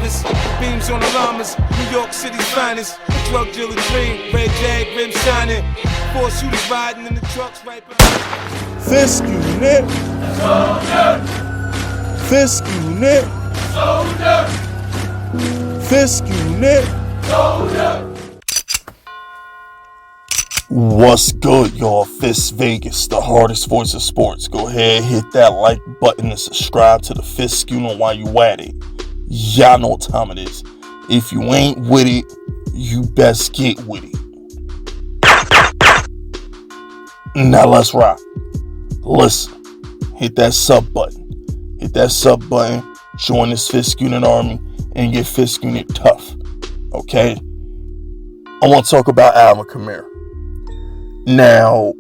diamonds, beams on the llamas, New York City's finest. Drug dealer dream, red jag rim shining. Four shooters riding in the trucks right behind. Fisk unit. Soldier. Fisk unit. Soldier. Fisk unit. Soldier. What's good, y'all? Fisk Vegas, the hardest voice of sports. Go ahead, hit that like button and subscribe to the Fisk unit while you at it. Y'all know what time it is. If you ain't with it, you best get with it. Now let's rock. Listen, hit that sub button. Hit that sub button. Join this Fisk unit army and get Fisk unit tough. Okay? I want to talk about Alvin Kamara. Now,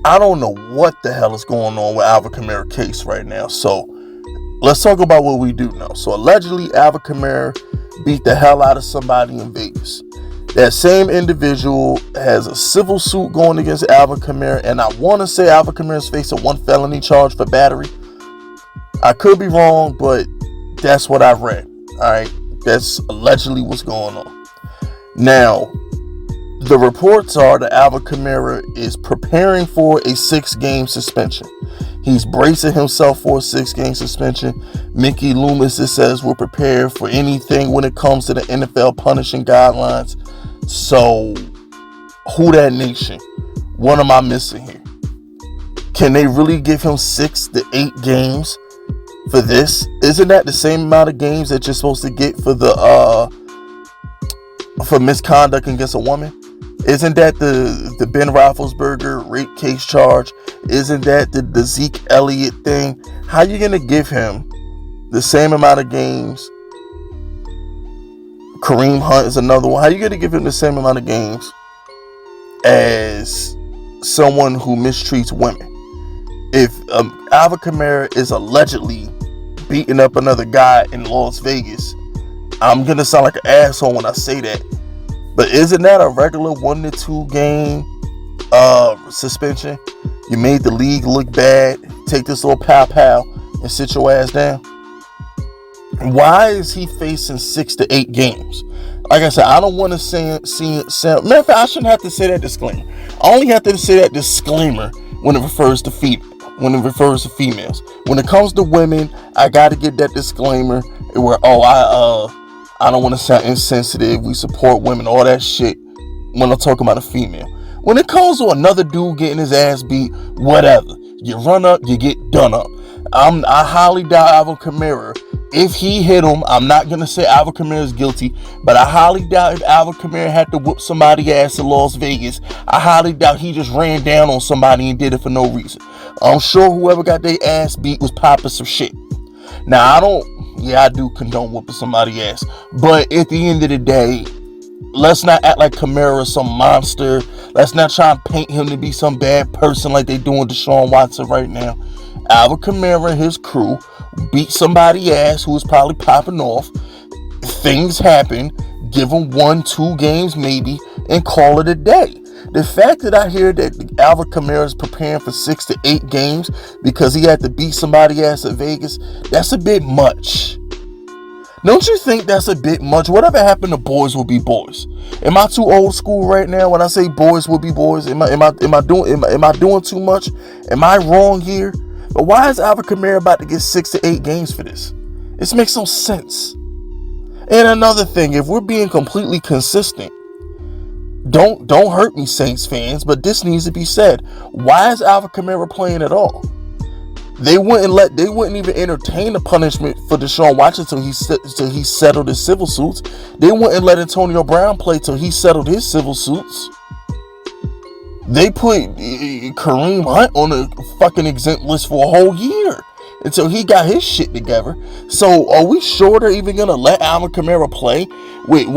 I don't know what the hell is going on with Alvin Kamara case right now. So, let's talk about what we do know. So, allegedly, Alvin Kamara beat the hell out of somebody in Vegas. That same individual has a civil suit going against Alvin Kamara, and I want to say Alvin Kamara's facing one felony charge for battery. I could be wrong, but that's what I've read. All right, that's allegedly what's going on. Now, the reports are that Alvin Kamara is preparing for a 6-game suspension. He's bracing himself for a 6-game suspension. Mickey Loomis, it says, we're prepared for anything when it comes to the NFL punishing guidelines. So, who that nation? What am I missing here? Can they really give him 6 to 8 games for this? Isn't that the same amount of games that you're supposed to get for for misconduct against a woman? Isn't that the Ben Roethlisberger rape case charge? Isn't that the Zeke Elliott thing? How are you going to give him the same amount of games? Kareem Hunt is another one. How are you going to give him the same amount of games as someone who mistreats women? If Alvin Kamara is allegedly beating up another guy in Las Vegas, I'm going to sound like an asshole when I say that. But isn't that a regular 1 to 2 game suspension? You made the league look bad. Take this little pow and sit your ass down. Why is he facing 6 to 8 games? Like I said, I don't want to say. Matter of fact, I shouldn't have to say that disclaimer. I only have to say that disclaimer when it refers to females. When it comes to women, I got to get that disclaimer where I don't want to sound insensitive. We support women, all that shit when I'm talking about a female. When it comes to another dude getting his ass beat, whatever. You run up, you get done up. I highly doubt Alvin Kamara. If he hit him, I'm not going to say Alvin Kamara is guilty, but I highly doubt if Alvin Kamara had to whoop somebody's ass in Las Vegas. I highly doubt he just ran down on somebody and did it for no reason. I'm sure whoever got their ass beat was popping some shit. Now, I do condone whooping somebody's ass. But at the end of the day, let's not act like Kamara is some monster. Let's not try and paint him to be some bad person like they doing Deshaun Watson right now. Alvin Kamara and his crew beat somebody's ass who was probably popping off. Things happen. Give him 1-2 games maybe and call it a day. The fact that I hear that Alvin Kamara is preparing for 6 to 8 games because he had to beat somebody's ass at Vegas, that's a bit much. Don't you think that's a bit much? Whatever happened to boys will be boys. Am I too old school right now when I say boys will be boys? Am I doing too much? Am I wrong here? But why is Alvin Kamara about to get 6 to 8 games for this? This makes no sense. And another thing, if we're being completely consistent, don't hurt me, Saints fans, but this needs to be said. Why is Alvin Kamara playing at all? They wouldn't even entertain the punishment for Deshaun Watson till he settled his civil suits. They wouldn't let Antonio Brown play till he settled his civil suits. They put Kareem Hunt on a fucking exempt list for a whole year until he got his shit together. So are we sure they're even gonna let Alvin Kamara play with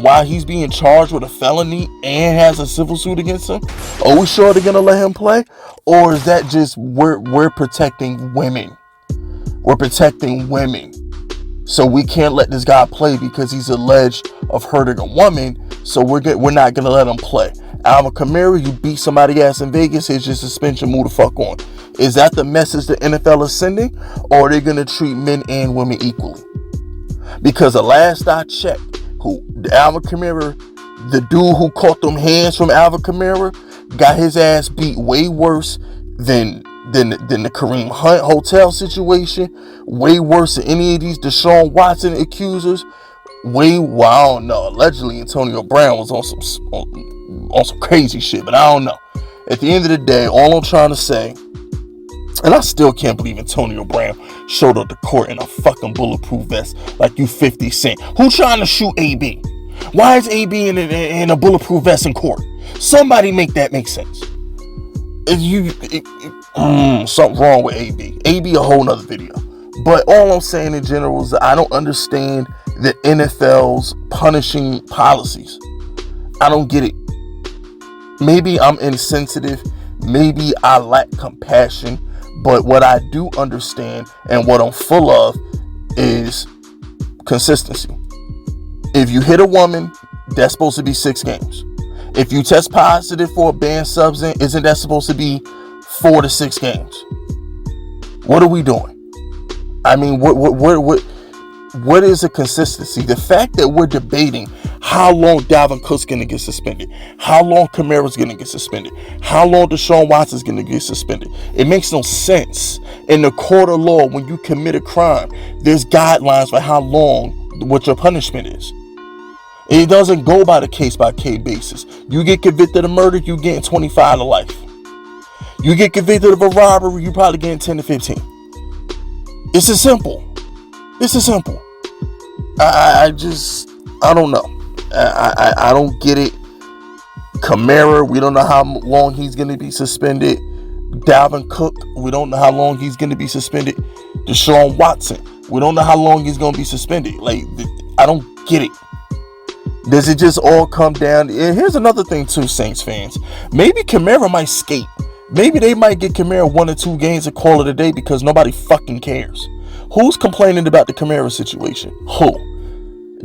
while he's being charged with a felony and has a civil suit against him? Are we sure they're gonna let him play, or is that just we're protecting women? We're protecting women, so we can't let this guy play because he's alleged of hurting a woman. So we're not gonna let him play. Alvin Kamara, you beat somebody ass in Vegas, here's your suspension, move the fuck on. Is that the message the NFL is sending, or are they gonna treat men and women equally? Because the last I checked, Alvin Kamara, the dude who caught them hands from Alvin Kamara, got his ass beat way worse than the Kareem Hunt hotel situation, way worse than any of these Deshaun Watson accusers. I don't know. Allegedly, Antonio Brown was on some crazy shit, but I don't know. At the end of the day, all I'm trying to say, and I still can't believe Antonio Brown showed up to court in a fucking bulletproof vest like you 50 Cent. Who trying to shoot AB? Why is AB in a bulletproof vest in court? Somebody make that make sense. Something wrong with AB. AB a whole nother video. But all I'm saying in general is that I don't understand the NFL's punishing policies. I don't get it. Maybe I'm insensitive. Maybe I lack compassion. But what I do understand and what I'm full of is consistency. If you hit a woman, that's supposed to be 6 games. If you test positive for a banned substance, isn't that supposed to be 4 to 6 games? What are we doing? I mean, what is the consistency? The fact that we're debating how long Dalvin Cook's going to get suspended, how long Kamara's going to get suspended, how long Deshaun Watson's going to get suspended. It makes no sense. In the court of law, when you commit a crime, there's guidelines for how long, what your punishment is. It doesn't go by the case-by-case basis. You get convicted of murder, you getting 25 to life. You get convicted of a robbery, you probably getting 10 to 15. It's as simple. I don't know. I don't get it. Kamara, we don't know how long he's going to be suspended. Dalvin Cook, we don't know how long he's going to be suspended. Deshaun Watson, we don't know how long he's going to be suspended. Like, I don't get it. Does it just all come down? And here's another thing too, Saints fans. Maybe Kamara might skate. Maybe they might get Kamara 1 or 2 games and call it a day because nobody fucking cares. Who's complaining about the Kamara situation? Who?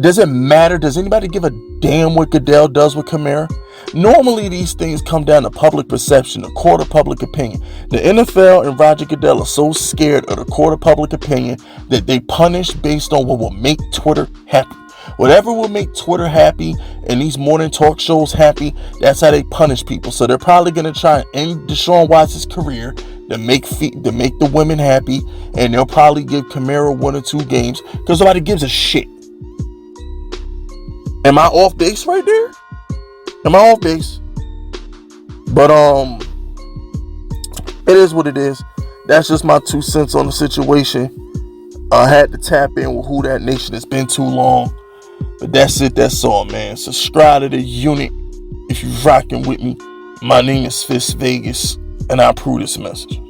Does it matter? Does anybody give a damn what Goodell does with Kamara? Normally these things come down to public perception, the court of public opinion. The NFL and Roger Goodell are so scared of the court of public opinion that they punish based on what will make Twitter happy. Whatever will make Twitter happy and these morning talk shows happy, that's how they punish people. So they're probably going to try and end Deshaun Watson's career to make the women happy, and they'll probably give Kamara 1 or 2 games because nobody gives a shit. Am I off base right there? Am I off base? But it is what it is. That's just my 2 cents on the situation. I had to tap in with Who That Nation. It's been too long. But that's it. That's all, man. Subscribe to the unit if you're rocking with me. My name is Fist Vegas, and I approve this message.